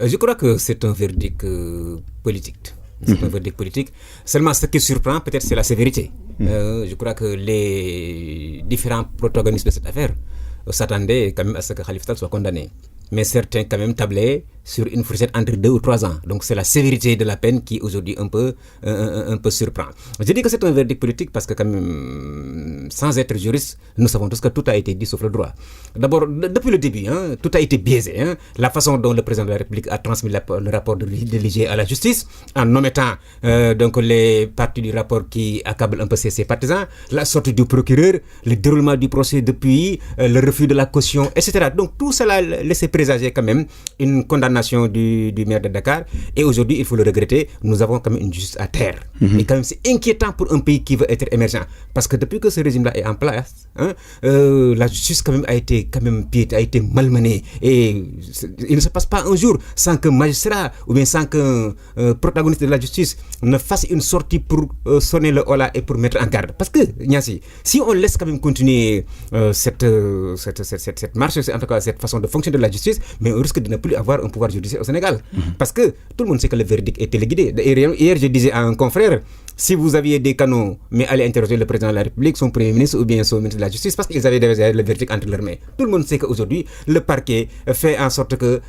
Je crois que c'est un verdict politique. C'est un verdict politique. Seulement, ce qui surprend, peut-être, c'est la sévérité. Je crois que les différents protagonistes de cette affaire s'attendaient quand même à ce que Khalifa Sall soit condamné. Mais certains, quand même, tablaient sur une fourchette entre 2 ou 3 ans. Donc, c'est la sévérité de la peine qui, aujourd'hui, un peu surprend. Je dis que c'est un verdict politique parce que, quand même, sans être juriste, nous savons tous que tout a été dit sauf le droit. D'abord, depuis le début, tout a été biaisé. La façon dont le président de la République a transmis le rapport de l'IG à la justice, en omettant donc les parties du rapport qui accablent un peu ses partisans, la sortie du procureur, le déroulement du procès depuis, le refus de la caution, etc. Donc, tout cela laissait présager quand même une condamnation du maire de Dakar. Et aujourd'hui, il faut le regretter, nous avons quand même une justice à terre. Et quand même, c'est inquiétant pour un pays qui veut être émergent. Parce que depuis que ce régime-là est en place, la justice quand même a été piétinée, a été malmenée. Et il ne se passe pas un jour sans qu'un magistrat ou bien sans qu'un protagoniste de la justice ne fasse une sortie pour sonner le holà et pour mettre en garde. Parce que, Niassi, si on laisse quand même continuer cette marche, en tout cas cette façon de fonctionner de la justice, mais on risque de ne plus avoir un pouvoir judiciaire au Sénégal. Parce que tout le monde sait que le verdict est téléguidé. Hier, je disais à un confrère, si vous aviez des canaux, mais allez interroger le président de la République, son premier ministre ou bien son ministre de la Justice, parce qu'ils avaient déjà le verdict entre leurs mains. Tout le monde sait qu'aujourd'hui, le parquet fait en sorte que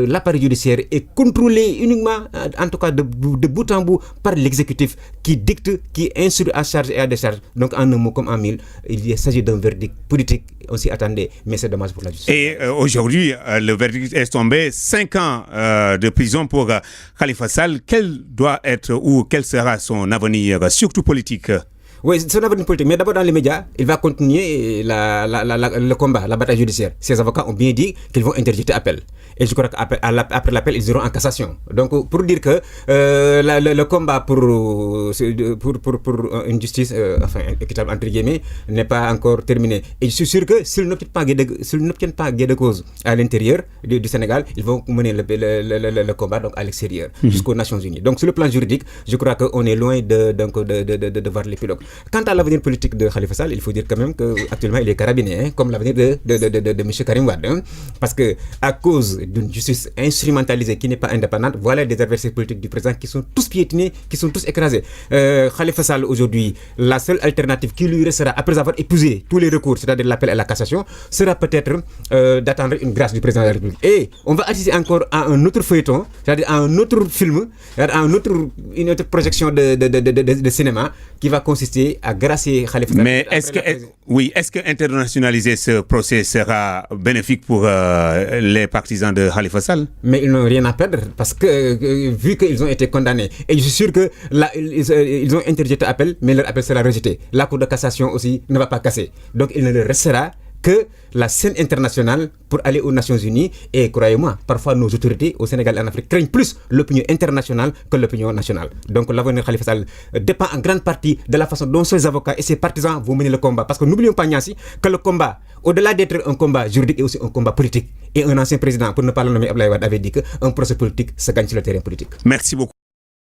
l'appareil judiciaire est contrôlé uniquement, en tout cas de bout en bout, par l'exécutif qui dicte, qui instruit à charge et à décharge. Donc en un mot comme en mille, il s'agit d'un verdict politique, on s'y attendait, mais c'est dommage pour la justice. Et aujourd'hui, le verdict est tombé, 5 ans de prison pour Khalifa Sall. Quel doit être ou quel sera son avenir, surtout politique? Oui, c'est un avenir politique. Mais d'abord, dans les médias, il va continuer le combat, la bataille judiciaire. Ses avocats ont bien dit qu'ils vont interjeter appel. Et je crois qu'après l'appel, ils iront en cassation. Donc, pour dire que le combat pour une justice équitable, entre guillemets, n'est pas encore terminé. Et je suis sûr que s'ils n'obtiennent pas gain de cause à l'intérieur du Sénégal, ils vont mener le combat donc, à l'extérieur, jusqu'aux Nations Unies. Donc, sur le plan juridique, je crois qu'on est loin de voir l'épilogue. Quant à l'avenir politique de Khalifa Sall, il faut dire quand même qu'actuellement il est carabiné, comme l'avenir de M. Karim Wade. Parce que à cause d'une justice instrumentalisée qui n'est pas indépendante, voilà des adversaires politiques du président qui sont tous piétinés, qui sont tous écrasés. Khalifa Sall aujourd'hui, la seule alternative qui lui restera après avoir épuisé tous les recours, c'est-à-dire l'appel à la cassation, sera peut-être d'attendre une grâce du président de la République. Et on va assister encore à un autre feuilleton, c'est-à-dire à un autre film, à une autre projection de cinéma qui va consister à gracier Khalifa Sall. Mais est-ce que internationaliser ce procès sera bénéfique pour les partisans de Khalifa Sall? Mais ils n'ont rien à perdre parce que vu qu'ils ont été condamnés, et je suis sûr que là ils ont interjeté appel, mais leur appel sera rejeté. La Cour de cassation aussi ne va pas casser. Donc il ne leur restera que la scène internationale pour aller aux Nations Unies. Et croyez-moi, parfois nos autorités au Sénégal et en Afrique craignent plus l'opinion internationale que l'opinion nationale. Donc l'avenir de Khalifa Sall dépend en grande partie de la façon dont ses avocats et ses partisans vont mener le combat. Parce que n'oublions pas, Niassi, que le combat, au-delà d'être un combat juridique, est aussi un combat politique. Et un ancien président, pour ne pas le nommer Abdoulaye Wade, avait dit qu'un procès politique se gagne sur le terrain politique. Merci beaucoup.